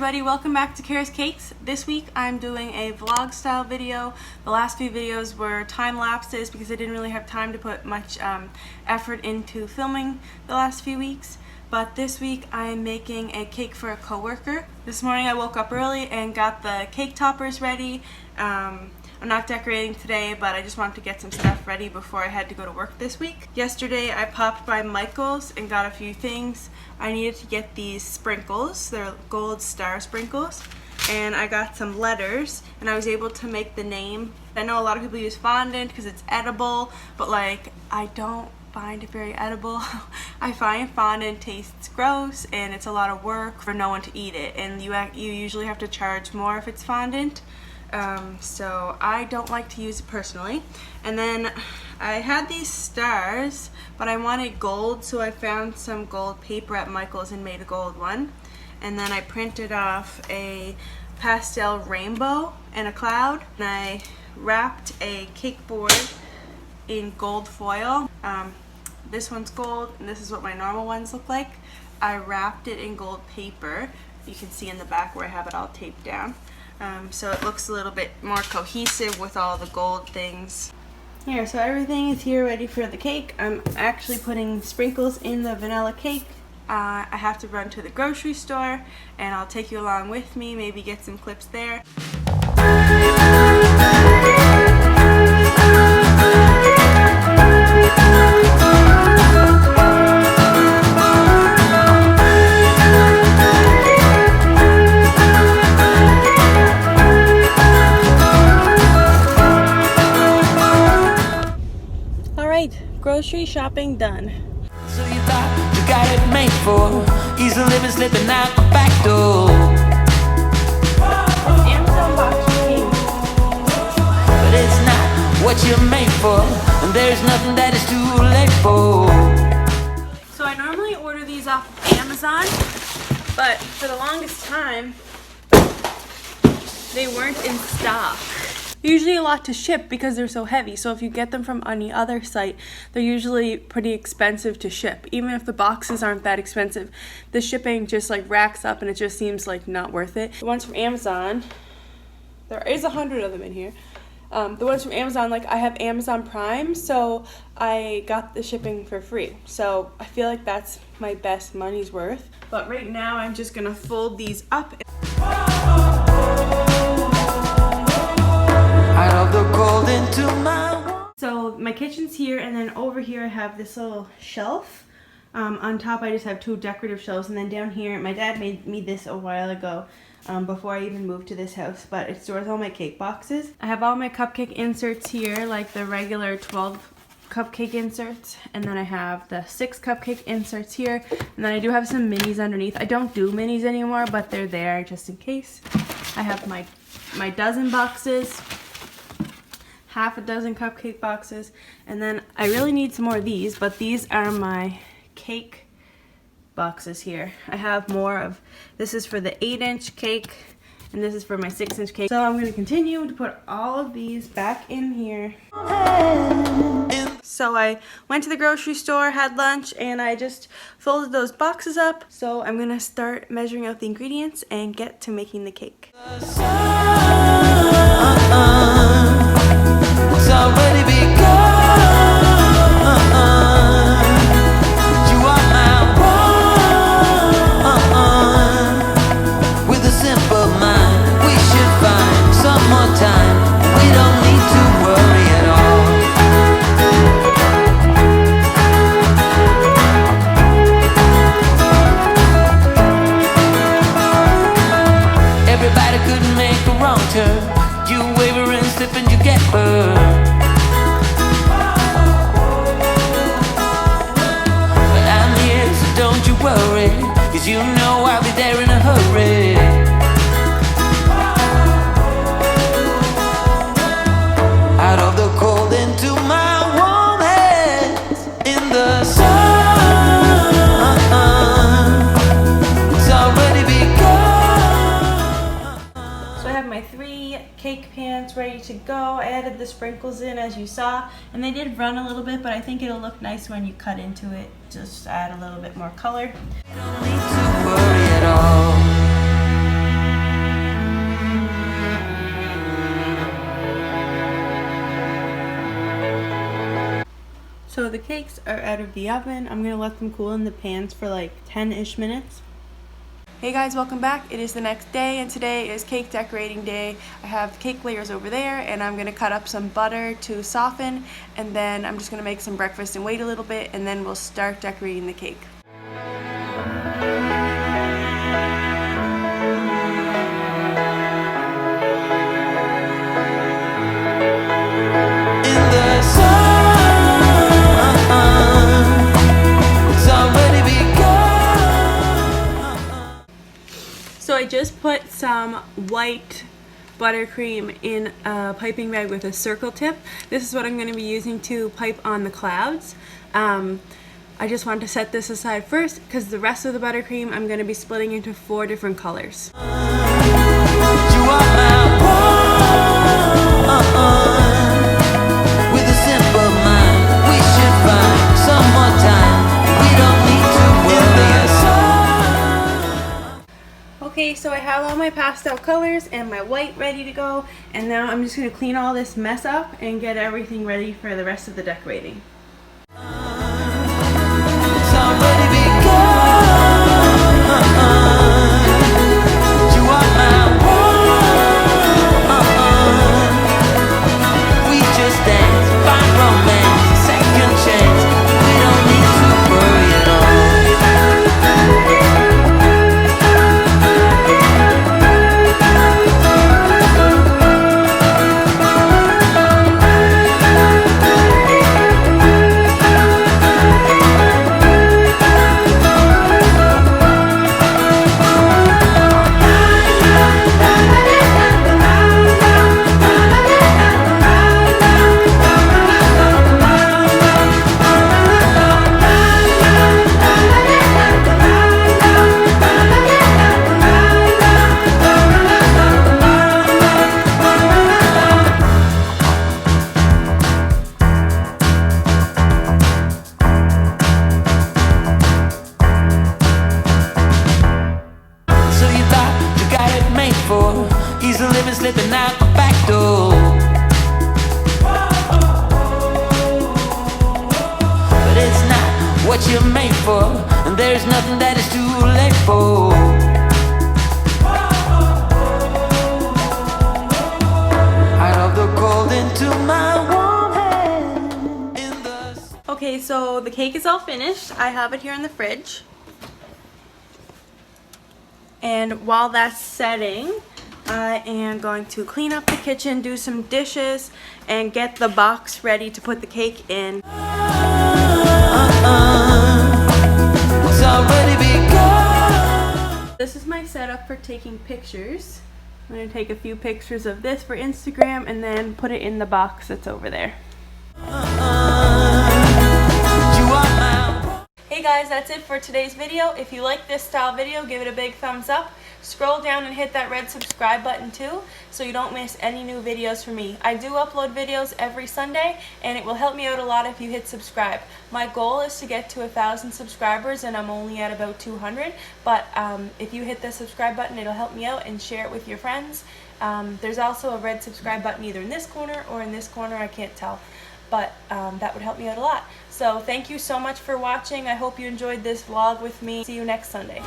everybody, welcome back to Cara's Cakes. This week I'm doing a vlog style video. The last few videos were time lapses because I didn't really have time to put much effort into filming the last few weeks. But this week I am making a cake for a coworker. This morning I woke up early and got the cake toppers ready. I'm not decorating today, but I just wanted to get some stuff ready before I had to go to work this week. Yesterday I popped by Michael's and got a few things. I needed to get these sprinkles. They're gold star sprinkles. And I got some letters and I was able to make the name. I know a lot of people use fondant because it's edible, but like I don't find it very edible. I find fondant tastes gross and it's a lot of work for no one to eat it, and you usually have to charge more if it's fondant. So I don't like to use it personally. And then I had these stars, but I wanted gold, so I found some gold paper at Michael's and made a gold one. And then I printed off a pastel rainbow and a cloud, and I wrapped a cake board in gold foil. This one's gold, and this is what my normal ones look like. I wrapped it in gold paper. You can see in the back where I have it all taped down. So it looks a little bit more cohesive with all the gold things. Here, so everything is here ready for the cake. I'm actually putting sprinkles in the vanilla cake. I have to run to the grocery store and I'll take you along with me, maybe get some clips there. Grocery shopping done. So you thought you got it made for easy living, slipping out the back door. Amazon box cake. But it's not what you're made for, and there's nothing that is too late for. So I normally order these off of Amazon, but for the longest time they weren't in stock. Usually a lot to ship because they're so heavy, so if you get them from any other site, they're usually pretty expensive to ship. Even if the boxes aren't that expensive, the shipping just like racks up and it just seems like not worth it. The ones from Amazon, there is 100 of them in here. The ones from Amazon, like I have Amazon Prime, so I got the shipping for free. So I feel like that's my best money's worth. But right now I'm just gonna fold these up. So my kitchen's here, and then over here I have this little shelf. On top I just have two decorative shelves, and then down here, my dad made me this a while ago, before I even moved to this house, but it stores all my cake boxes. I have all my cupcake inserts here, like the regular 12 cupcake inserts, and then I have the 6 cupcake inserts here, and then I do have some minis underneath. I don't do minis anymore, but they're there just in case. I have my dozen boxes, half a dozen cupcake boxes, and then I really need some more of these, but these are my cake boxes here. I have more of, this is for the 8-inch cake, and this is for my 6-inch cake. So I'm going to continue to put all of these back in here. So I went to the grocery store, had lunch, and I just folded those boxes up. So I'm going to start measuring out the ingredients and get to making the cake. It's already begun. You are my one. With a simple mind, we should find some more time. We don't need to worry at all. Everybody couldn't make a wrong turn. You waver and slip and you get burned. Don't you worry, 'cause you know I'll be there in a hurry. Out of the cold into my warm hands in the sun. It's already begun. So I have my 3 cake pans ready to go. I added the sprinkles in as you saw, and they did run a little bit, but I think it'll look nice when you cut into it. Just add a little bit more color. Don't need to worry at all. So the cakes are out of the oven. I'm gonna let them cool in the pans for like 10-ish minutes. Hey guys, welcome back. It is the next day and today is cake decorating day. I have cake layers over there and I'm gonna cut up some butter to soften, and then I'm just gonna make some breakfast and wait a little bit, and then we'll start decorating the cake. So I just put some white buttercream in a piping bag with a circle tip. This is what I'm going to be using to pipe on the clouds. I just wanted to set this aside first because the rest of the buttercream I'm going to be splitting into 4 different colors. Okay, so I have all my pastel colors and my white ready to go, and now I'm just going to clean all this mess up and get everything ready for the rest of the decorating. Easy living slipping out the back door. But it's not what you're made for, and there's nothing that is too late for. Out of the cold into my warm hand. Okay, so the cake is all finished. I have it here in the fridge. And while that's setting, I am going to clean up the kitchen, do some dishes, and get the box ready to put the cake in. This is my setup for taking pictures. I'm going to take a few pictures of this for Instagram and then put it in the box that's over there. Hey guys, that's it for today's video. If you like this style video, give it a big thumbs up. Scroll down and hit that red subscribe button too, so you don't miss any new videos from me. I do upload videos every Sunday, and it will help me out a lot if you hit subscribe. My goal is to get to 1,000 subscribers, and I'm only at about 200, but if you hit the subscribe button, it'll help me out, and share it with your friends. There's also a red subscribe button either in this corner or in this corner, I can't tell, but that would help me out a lot. So thank you so much for watching. I hope you enjoyed this vlog with me. See you next Sunday.